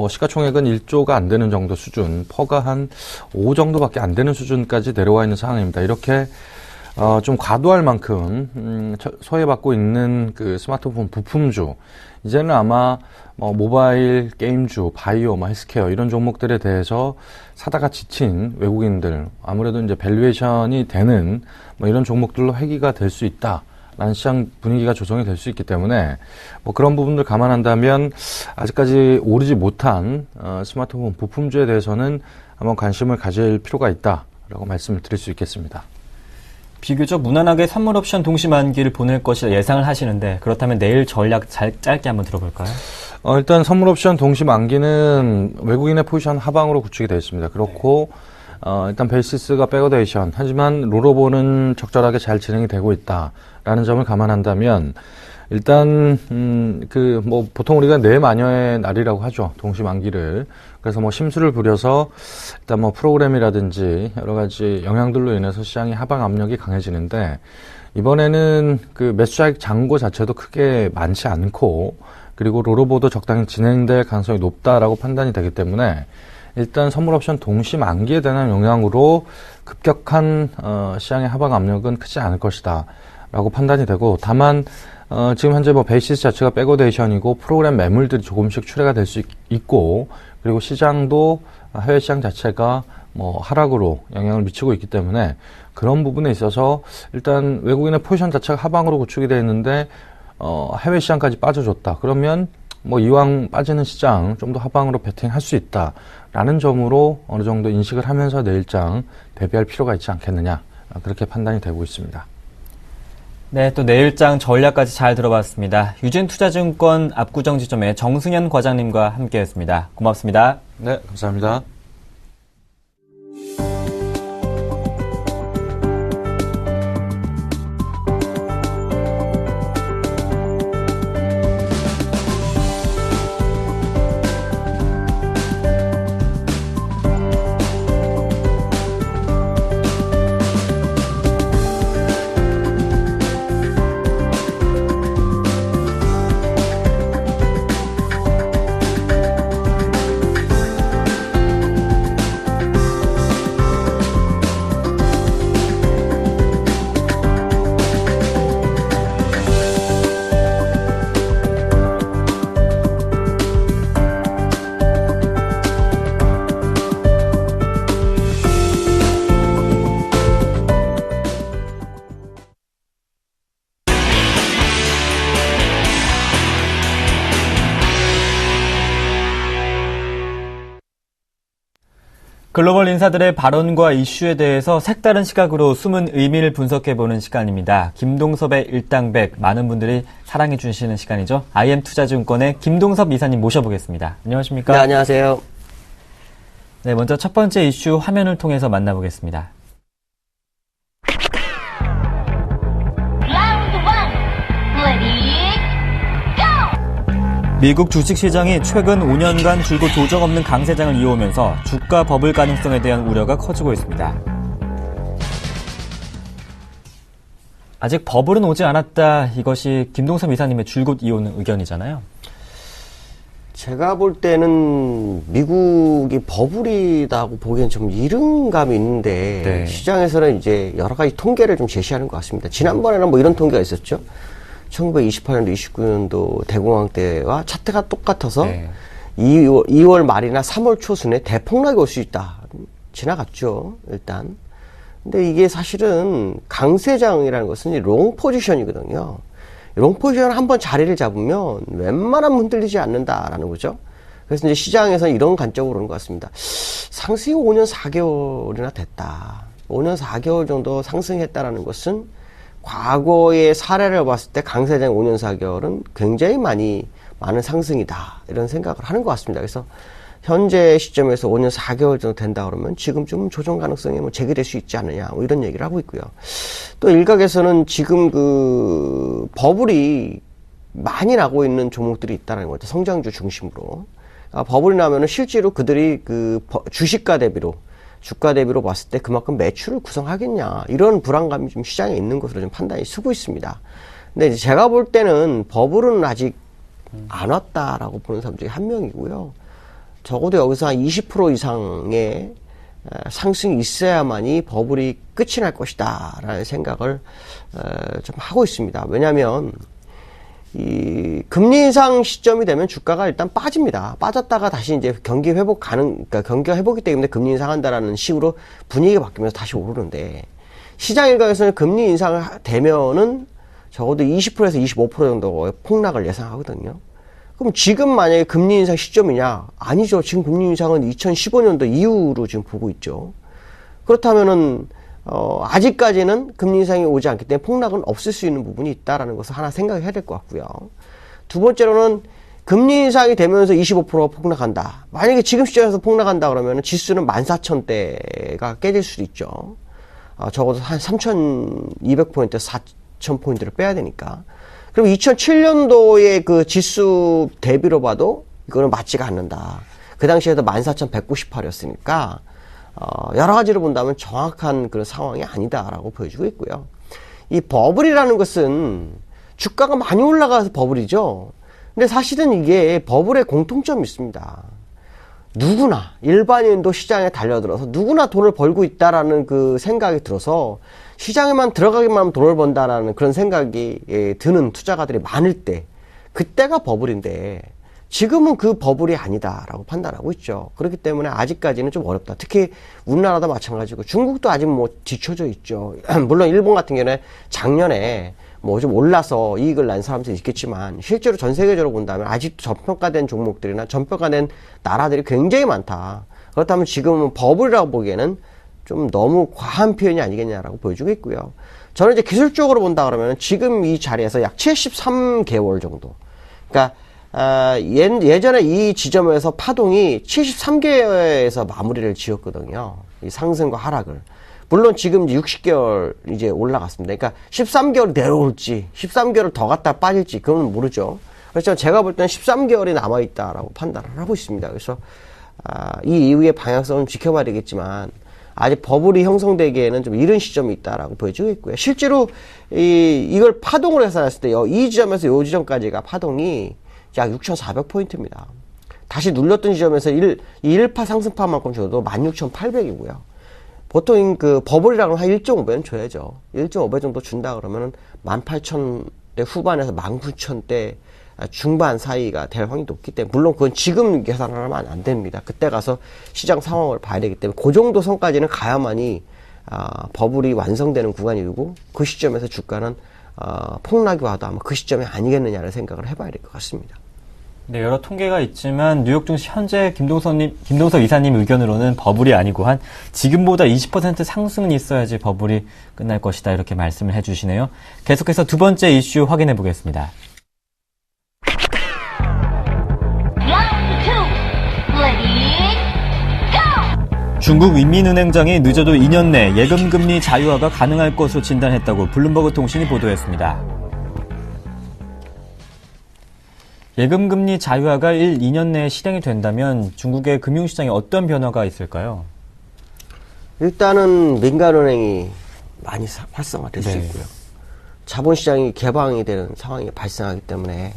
시가총액은 1조가 안 되는 정도 수준, 퍼가 한 5 정도밖에 안 되는 수준까지 내려와 있는 상황입니다. 이렇게 좀 과도할 만큼 소외받고 있는 그 스마트폰 부품주, 이제는 아마 모바일 게임주, 바이오, 헬스케어 이런 종목들에 대해서 사다가 지친 외국인들, 아무래도 이제 밸류에이션이 되는 이런 종목들로 회귀가 될 수 있다라는 시장 분위기가 조성이 될 수 있기 때문에 그런 부분들 감안한다면 아직까지 오르지 못한 스마트폰 부품주에 대해서는 한번 관심을 가질 필요가 있다라고 말씀을 드릴 수 있겠습니다. 비교적 무난하게 선물 옵션 동시 만기를 보낼 것이라 예상을 하시는데, 그렇다면 내일 전략 짧게 한번 들어볼까요? 일단 선물 옵션 동시 만기는 외국인의 포지션 하방으로 구축이 되어 있습니다. 그렇고 일단 베이시스가 백어데이션, 하지만 롤오버는 적절하게 잘 진행이 되고 있다라는 점을 감안한다면, 일단 보통 우리가 내마녀의 날이라고 하죠, 동시 만기를. 그래서 심수를 부려서 일단 프로그램이라든지 여러 가지 영향들로 인해서 시장의 하방 압력이 강해지는데, 이번에는 그 매수자익 잔고 자체도 크게 많지 않고, 그리고 롤오버도 적당히 진행될 가능성이 높다라고 판단이 되기 때문에 일단 선물 옵션 동시 만기에 대한 영향으로 급격한 시장의 하방 압력은 크지 않을 것이다 라고 판단이 되고, 다만 지금 현재 베이시스 자체가 백어데이션이고 프로그램 매물들이 조금씩 출회가 될 수 있고, 그리고 시장도 해외 시장 자체가 하락으로 영향을 미치고 있기 때문에 그런 부분에 있어서 일단 외국인의 포지션 자체가 하방으로 구축이 되어 있는데 해외 시장까지 빠져줬다. 그러면 이왕 빠지는 시장 좀 더 하방으로 베팅할 수 있다라는 점으로 어느 정도 인식을 하면서 내일장 대비할 필요가 있지 않겠느냐, 그렇게 판단이 되고 있습니다. 네, 또 내일장 전략까지 잘 들어봤습니다. 유진투자증권 압구정지점의 정승현 과장님과 함께했습니다. 고맙습니다. 네, 감사합니다. 글로벌 인사들의 발언과 이슈에 대해서 색다른 시각으로 숨은 의미를 분석해보는 시간입니다. 김동섭의 일당백, 많은 분들이 사랑해 주시는 시간이죠. IM투자증권의 김동섭 이사님 모셔보겠습니다. 안녕하십니까? 네, 안녕하세요. 네, 먼저 첫 번째 이슈 화면을 통해서 만나보겠습니다. 미국 주식시장이 최근 5년간 줄곧 조정 없는 강세장을 이어오면서 주가 버블 가능성에 대한 우려가 커지고 있습니다. 아직 버블은 오지 않았다. 이것이 김동섭 이사님의 줄곧 이어오는 의견이잖아요. 제가 볼 때는 미국이 버블이라고 보기엔 좀 이른 감이 있는데, 네. 시장에서는 이제 여러 가지 통계를 좀 제시하는 것 같습니다. 지난번에는 이런 통계가 있었죠. 1928년도, 29년도 대공황 때와 차트가 똑같아서 네. 2월 말이나 3월 초순에 대폭락이 올 수 있다. 지나갔죠, 일단. 근데 이게 사실은 강세장이라는 것은 롱 포지션이거든요. 롱 포지션을 한번 자리를 잡으면 웬만하면 흔들리지 않는다라는 거죠. 그래서 이제 시장에서는 이런 관점으로 보는 것 같습니다. 상승이 5년 4개월이나 됐다. 5년 4개월 정도 상승했다라는 것은 과거의 사례를 봤을 때 강세장 5년 4개월은 굉장히 많은 상승이다, 이런 생각을 하는 것 같습니다. 그래서 현재 시점에서 5년 4개월 정도 된다 그러면 지금쯤 조정 가능성이 제기될 수 있지 않느냐, 이런 얘기를 하고 있고요. 또 일각에서는 지금 버블이 많이 나고 있는 종목들이 있다는 거죠. 성장주 중심으로. 버블이 나면은 실제로 그들이 그 주식가 대비로 주가 대비로 봤을 때 그만큼 매출을 구성하겠냐 이런 불안감이 좀 시장에 있는 것으로 좀 판단이 서고 있습니다. 근데 이제 제가 볼 때는 버블은 아직 안 왔다라고 보는 사람 중에 한 명이고요. 적어도 여기서 한 20% 이상의 상승이 있어야만이 버블이 끝이 날 것이다 라는 생각을 좀 하고 있습니다. 왜냐하면 이 금리 인상 시점이 되면 주가가 일단 빠집니다. 빠졌다가 다시 이제 그러니까 경기가 회복이 때문에 금리 인상한다라는 식으로 분위기가 바뀌면서 다시 오르는데 시장 일각에서는 금리 인상을 되면은 적어도 20%에서 25% 정도의 폭락을 예상하거든요. 그럼 지금 만약에 금리 인상 시점이냐? 아니죠. 지금 금리 인상은 2015년도 이후로 지금 보고 있죠. 그렇다면은 아직까지는 금리 인상이 오지 않기 때문에 폭락은 없을 수 있는 부분이 있다라는 것을 하나 생각해야 될 것 같고요. 두 번째로는 금리 인상이 되면서 25%가 폭락한다. 만약에 지금 시점에서 폭락한다 그러면 지수는 14,000대가 깨질 수도 있죠. 적어도 한 3,200포인트, 4,000포인트를 빼야 되니까. 그럼 2007년도의 그 지수 대비로 봐도 이거는 맞지가 않는다. 그 당시에도 14,198이었으니까 여러 가지로 본다면 정확한 그런 상황이 아니다라고 보여주고 있고요. 이 버블이라는 것은 주가가 많이 올라가서 버블이죠. 근데 사실은 이게 버블의 공통점이 있습니다. 누구나 일반인도 시장에 달려들어서 누구나 돈을 벌고 있다라는 그 생각이 들어서 시장에만 들어가기만 하면 돈을 번다라는 그런 생각이 드는 투자가들이 많을 때 그때가 버블인데 지금은 그 버블이 아니다라고 판단하고 있죠. 그렇기 때문에 아직까지는 좀 어렵다. 특히 우리나라도 마찬가지고 중국도 아직 뭐 뒤쳐져 있죠. 물론 일본 같은 경우는 작년에 뭐 좀 올라서 이익을 난 사람들이 있겠지만 실제로 전 세계적으로 본다면 아직도 저평가된 종목들이나 저평가된 나라들이 굉장히 많다. 그렇다면 지금은 버블이라고 보기에는 좀 너무 과한 표현이 아니겠냐라고 보여주고 있고요. 저는 이제 기술적으로 본다 그러면 지금 이 자리에서 약 73개월 정도. 그러니까 예전에 이 지점에서 파동이 73개월에서 마무리를 지었거든요. 이 상승과 하락을. 물론 지금 60개월 이제 올라갔습니다. 그러니까 13개월 내려올지, 13개월 더 갔다 빠질지, 그건 모르죠. 그래서 제가 볼 때는 13개월이 남아있다라고 판단을 하고 있습니다. 그래서, 이 이후의 방향성은 지켜봐야 되겠지만, 아직 버블이 형성되기에는 좀 이른 시점이 있다라고 보여주고 있고요. 실제로, 이걸 파동을 해서 했을 때요, 이 지점에서 이 지점까지가 파동이 약 6,400포인트입니다. 다시 눌렸던 지점에서 1파 상승파만큼 줘도 16,800이고요. 보통 그 버블이라고 한 1.5배는 줘야죠. 1.5배 정도 준다 그러면은 18,000대 후반에서 19,000대 중반 사이가 될 확률이 높기 때문에 물론 그건 지금 계산을 하면 안 됩니다. 그때 가서 시장 상황을 봐야 되기 때문에 그 정도 선까지는 가야만이 버블이 완성되는 구간이고 그 시점에서 주가는 폭락이 와도 아마 그 시점이 아니겠느냐를 생각을 해봐야 될 것 같습니다. 네, 여러 통계가 있지만 뉴욕 증시 현재 김동석 이사님 의견으로는 버블이 아니고 한 지금보다 20% 상승은 있어야지 버블이 끝날 것이다 이렇게 말씀을 해주시네요. 계속해서 두 번째 이슈 확인해 보겠습니다. 중국 인민은행장이 늦어도 2년 내 예금금리 자유화가 가능할 것으로 진단했다고 블룸버그 통신이 보도했습니다. 예금금리 자유화가 2년 내에 실행이 된다면 중국의 금융시장에 어떤 변화가 있을까요? 일단은 민간은행이 많이 활성화될 수 있고요. 자본시장이 개방이 되는 상황이 발생하기 때문에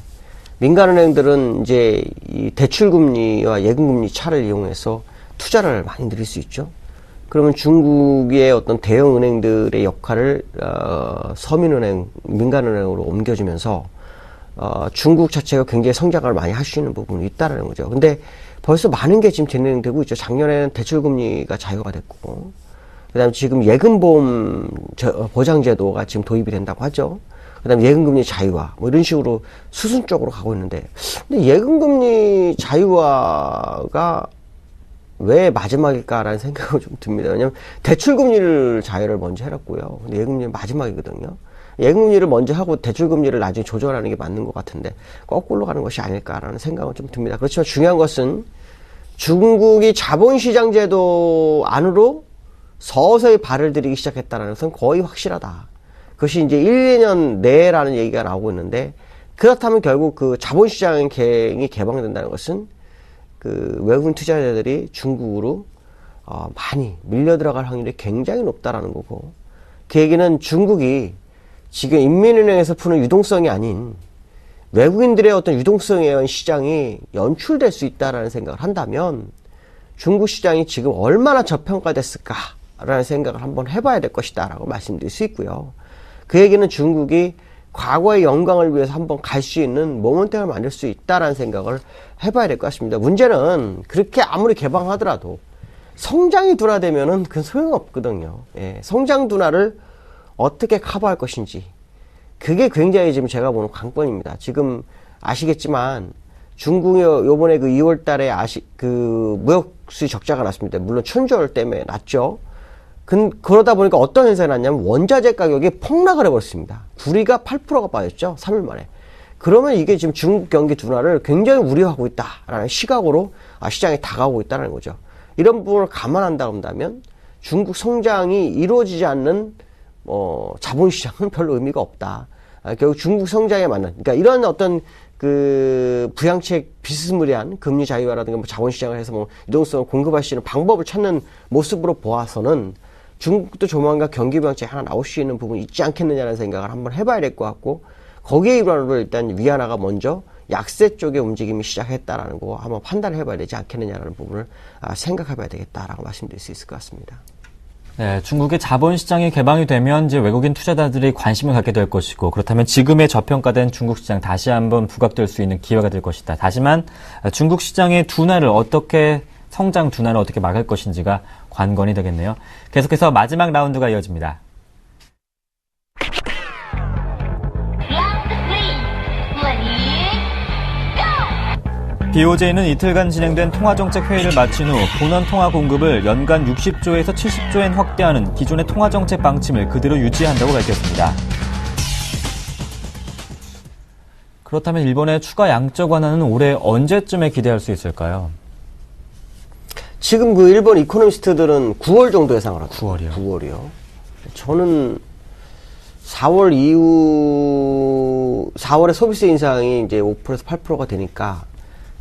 민간은행들은 이제 이 대출금리와 예금금리 차를 이용해서 투자를 많이 늘릴 수 있죠. 그러면 중국의 어떤 대형은행들의 역할을 서민은행, 민간은행으로 옮겨주면서 중국 자체가 굉장히 성장을 많이 할 수 있는 부분이 있다는 거죠. 근데 벌써 많은 게 지금 진행되고 있죠. 작년에는 대출금리가 자유화가 됐고, 그 다음에 지금 예금보험 보장제도가 지금 도입이 된다고 하죠. 그 다음에 예금금리 자유화, 뭐 이런 식으로 수순적으로 가고 있는데, 근데 예금금리 자유화가 왜 마지막일까라는 생각은 좀 듭니다. 왜냐면 대출금리를 자유를 먼저 해놨고요. 근데 예금금리는 마지막이거든요. 예금금리를 먼저 하고 대출금리를 나중에 조절하는 게 맞는 것 같은데 거꾸로 가는 것이 아닐까라는 생각은 좀 듭니다. 그렇지만 중요한 것은 중국이 자본시장 제도 안으로 서서히 발을 들이기 시작했다는 것은 거의 확실하다. 그것이 이제 1, 2년 내라는 얘기가 나오고 있는데 그렇다면 결국 그 자본시장이 개방된다는 것은 그 외국인 투자자들이 중국으로 많이 밀려 들어갈 확률이 굉장히 높다라는 거고, 그 얘기는 중국이 지금 인민은행에서 푸는 유동성이 아닌 외국인들의 어떤 유동성에 의한 시장이 연출될 수 있다라는 생각을 한다면 중국 시장이 지금 얼마나 저평가됐을까라는 생각을 한번 해봐야 될 것이다라고 말씀드릴 수 있고요. 그 얘기는 중국이 과거의 영광을 위해서 한번 갈 수 있는 모멘텀을 만들 수 있다라는 생각을 해봐야 될 것 같습니다. 문제는 그렇게 아무리 개방하더라도 성장이 둔화되면은 그건 소용없거든요. 예, 성장 둔화를 어떻게 커버할 것인지, 그게 굉장히 지금 제가 보는 관건입니다. 지금 아시겠지만 중국이 요번에 그 2월 달에 그 무역 수지 적자가 났습니다. 물론 천조월 때문에 났죠. 그러다 보니까 어떤 현상이 났냐면 원자재 가격이 폭락을 해버렸습니다. 구리가 8%가 빠졌죠. 3일 만에. 그러면 이게 지금 중국 경기 둔화를 굉장히 우려하고 있다라는 시각으로 시장에 다가오고 있다는 거죠. 이런 부분을 감안한다 한다면 중국 성장이 이루어지지 않는 자본시장은 별로 의미가 없다. 결국 중국 성장에 맞는, 그러니까 이런 어떤 그 부양책 비스무리한 금리 자유화라든가 뭐 자본시장을 해서 뭐 유동성을 공급할 수 있는 방법을 찾는 모습으로 보아서는 중국도 조만간 경기 부양책 하나 나올 수 있는 부분이 있지 않겠느냐는 생각을 한번 해봐야 될 것 같고, 거기에 일환으로 일단 위안화가 먼저 약세 쪽의 움직임이 시작했다라는 거 한번 판단을 해봐야 되지 않겠느냐라는 부분을 생각해봐야 되겠다라고 말씀드릴 수 있을 것 같습니다. 네, 중국의 자본시장이 개방이 되면 이제 외국인 투자자들이 관심을 갖게 될 것이고, 그렇다면 지금의 저평가된 중국 시장 다시 한번 부각될 수 있는 기회가 될 것이다. 하지만 중국 시장의 성장 둔화를 어떻게 막을 것인지가 관건이 되겠네요. 계속해서 마지막 라운드가 이어집니다. BOJ는 이틀간 진행된 통화정책 회의를 마친 후 본원 통화 공급을 연간 60조에서 70조엔 확대하는 기존의 통화정책 방침을 그대로 유지한다고 밝혔습니다. 그렇다면 일본의 추가 양적 완화는 올해 언제쯤에 기대할 수 있을까요? 지금 그 일본 이코노미스트들은 9월 정도 예상을 하고 9월이요? 9월이요. 저는 4월 이후 4월에 소비세 인상이 이제 5%에서 8%가 되니까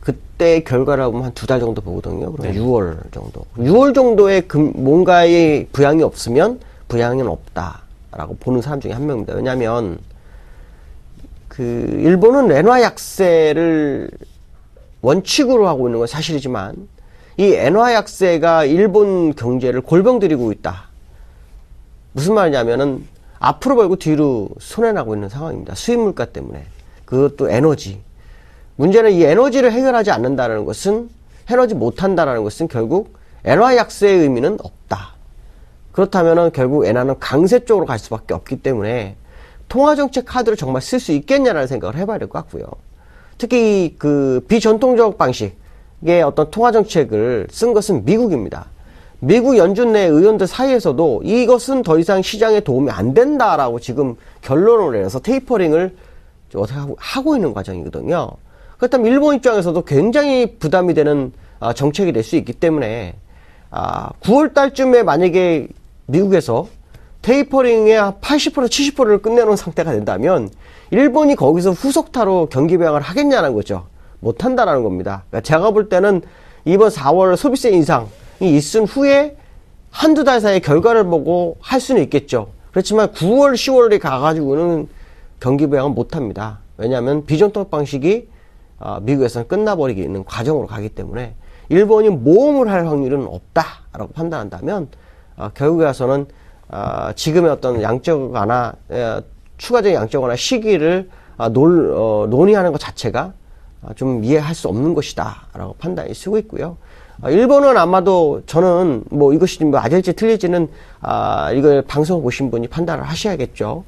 그때 결과를 보면 한 2달 정도 보거든요. 그러면 네. 6월 정도. 6월 정도에 뭔가의 부양이 없으면 부양은 없다라고 보는 사람 중에 한 명입니다. 왜냐하면 그 일본은 엔화 약세를 원칙으로 하고 있는 건 사실이지만 이 엔화 약세가 일본 경제를 골병들이고 있다. 무슨 말이냐면은 앞으로 벌고 뒤로 손해나고 있는 상황입니다. 수입 물가 때문에. 그것도 에너지. 문제는 이 에너지를 해결하지 않는다는 것은, 해결하지 못한다는 것은 결국 엔화 약세의 의미는 없다. 그렇다면은 결국 엔화는 강세 쪽으로 갈 수밖에 없기 때문에 통화정책 카드를 정말 쓸 수 있겠냐라는 생각을 해봐야 될 것 같고요. 특히 그 비전통적 방식의 어떤 통화정책을 쓴 것은 미국입니다. 미국 연준 내 의원들 사이에서도 이것은 더 이상 시장에 도움이 안 된다라고 지금 결론을 내려서 테이퍼링을 어떻게 하고 있는 과정이거든요. 그렇다면 일본 입장에서도 굉장히 부담이 되는 정책이 될 수 있기 때문에 9월 달쯤에 만약에 미국에서 테이퍼링의 80% 70%를 끝내놓은 상태가 된다면 일본이 거기서 후속타로 경기 부양을 하겠냐는 거죠. 못한다라는 겁니다. 그러니까 제가 볼 때는 이번 4월 소비세 인상이 있은 후에 한두 달 사이에 결과를 보고 할 수는 있겠죠. 그렇지만 9월 10월에 가가지고는 경기 부양은 못합니다. 왜냐하면 비전통 방식이 미국에서는 끝나버리는 과정으로 가기 때문에 일본이 모험을 할 확률은 없다라고 판단한다면 결국에 와서는 지금의 어떤 양적 완화, 추가적인 양적 완화 시기를 논의하는 것 자체가 좀 이해할 수 없는 것이다라고 판단이 쓰고 있고요. 일본은 아마도 저는 뭐 이것이 맞을지 틀릴지는 이걸 방송 보신 분이 판단을 하셔야겠죠.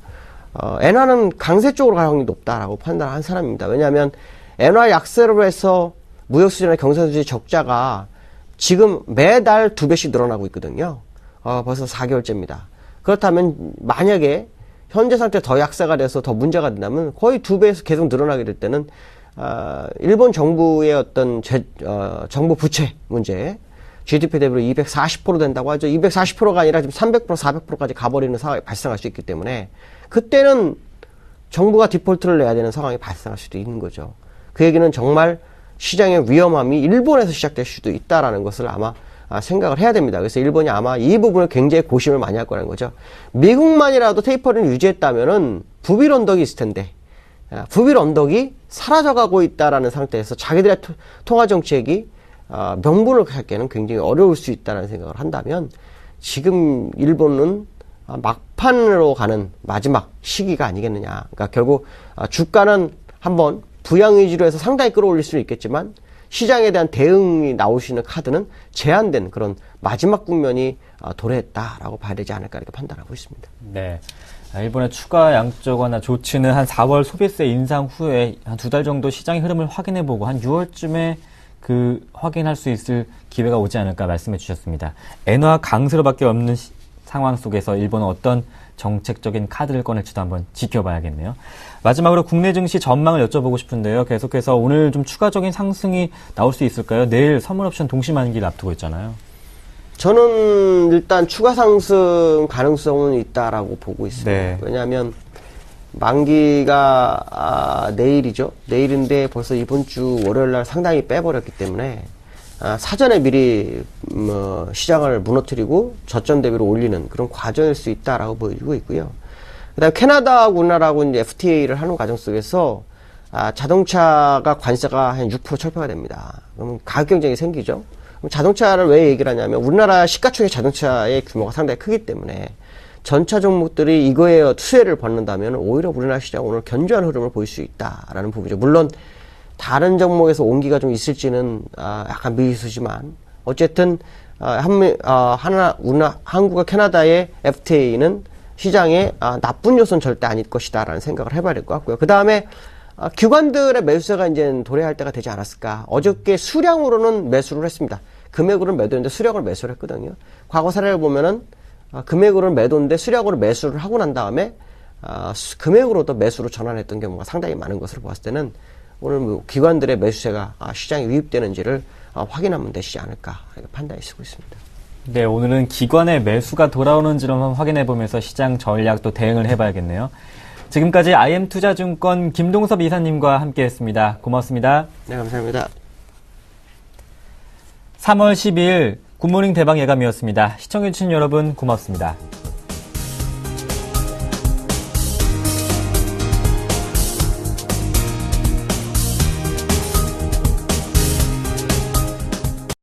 엔화는 강세 쪽으로 갈 확률이 높다라고 판단한 사람입니다. 왜냐하면 엔화 약세로 해서 무역수지나 경상수지 적자가 지금 매달 2배씩 늘어나고 있거든요. 벌써 4개월째입니다. 그렇다면 만약에 현재 상태 더 약세가 돼서 더 문제가 된다면 거의 2배에서 계속 늘어나게 될 때는 일본 정부의 어떤 정부 부채 문제, GDP 대비로 240% 된다고 하죠. 240%가 아니라 지금 300%, 400%까지 가버리는 상황이 발생할 수 있기 때문에 그때는 정부가 디폴트를 내야 되는 상황이 발생할 수도 있는 거죠. 그 얘기는 정말 시장의 위험함이 일본에서 시작될 수도 있다라는 것을 아마 생각을 해야 됩니다. 그래서 일본이 아마 이 부분을 굉장히 고심을 많이 할 거라는 거죠. 미국만이라도 테이퍼링을 유지했다면은 부빌 언덕이 있을 텐데, 부빌 언덕이 사라져가고 있다라는 상태에서 자기들의 통화 정책이 명분을 갖기에는 굉장히 어려울 수 있다는 생각을 한다면, 지금 일본은 막판으로 가는 마지막 시기가 아니겠느냐. 그러니까 결국 주가는 한번 부양 위주로 해서 상당히 끌어올릴 수는 있겠지만 시장에 대한 대응이 나올 수 있는 카드는 제한된 그런 마지막 국면이 도래했다라고 봐야 되지 않을까 이렇게 판단하고 있습니다. 네. 일본의 추가 양적 완화 조치는 한 4월 소비세 인상 후에 한 2달 정도 시장의 흐름을 확인해보고 한 6월쯤에 확인할 수 있을 기회가 오지 않을까 말씀해 주셨습니다. 엔화 강세로밖에 없는 상황 속에서 일본은 어떤 정책적인 카드를 꺼낼지도 한번 지켜봐야겠네요. 마지막으로 국내 증시 전망을 여쭤보고 싶은데요. 계속해서 오늘 좀 추가적인 상승이 나올 수 있을까요? 내일 선물옵션 동시 만기를 앞두고 있잖아요. 저는 일단 추가 상승 가능성은 있다라고 보고 있습니다. 네. 왜냐하면 만기가 내일이죠. 내일인데 벌써 이번 주 월요일 날 상당히 빼버렸기 때문에 사전에 미리 시장을 무너뜨리고 저점 대비로 올리는 그런 과정일 수 있다라고 보여지고 있고요. 그다음에 캐나다하고 우리나라하고 이제 FTA를 하는 과정 속에서 자동차가 관세가 한 6% 철폐가 됩니다. 그러면 가격 경쟁이 생기죠. 그럼 자동차를 왜 얘기를 하냐면 우리나라 시가총액 자동차의 규모가 상당히 크기 때문에 전차 종목들이 이거에 수혜를 받는다면 오히려 우리나라 시장 오늘 견조한 흐름을 보일 수 있다라는 부분이죠. 물론 다른 종목에서 온기가 좀 있을지는 약간 미지수지만 어쨌든 한국과 캐나다의 FTA는 시장에 나쁜 요소는 절대 아닐 것이다라는 생각을 해봐야 될 것 같고요. 그 다음에 기관들의 매수세가 이제 도래할 때가 되지 않았을까. 어저께 수량으로는 매수를 했습니다. 금액으로는 매도했는데 수량으로 매수를 했거든요. 과거 사례를 보면은 금액으로는 매도인데 수량으로 매수를 하고 난 다음에 금액으로도 매수로 전환했던 경우가 상당히 많은 것으로 봤을 때는 오늘 기관들의 매수세가 시장에 유입되는지를 확인하면 되지 않을까 이렇게 판단이 쓰고 있습니다. 네, 오늘은 기관의 매수가 돌아오는지를 한번 확인해보면서 시장 전략 또 대응을 해봐야겠네요. 지금까지 IM투자증권 김동섭 이사님과 함께했습니다. 고맙습니다. 네, 감사합니다. 3월 12일 굿모닝 대박 예감이었습니다. 시청해주신 여러분 고맙습니다.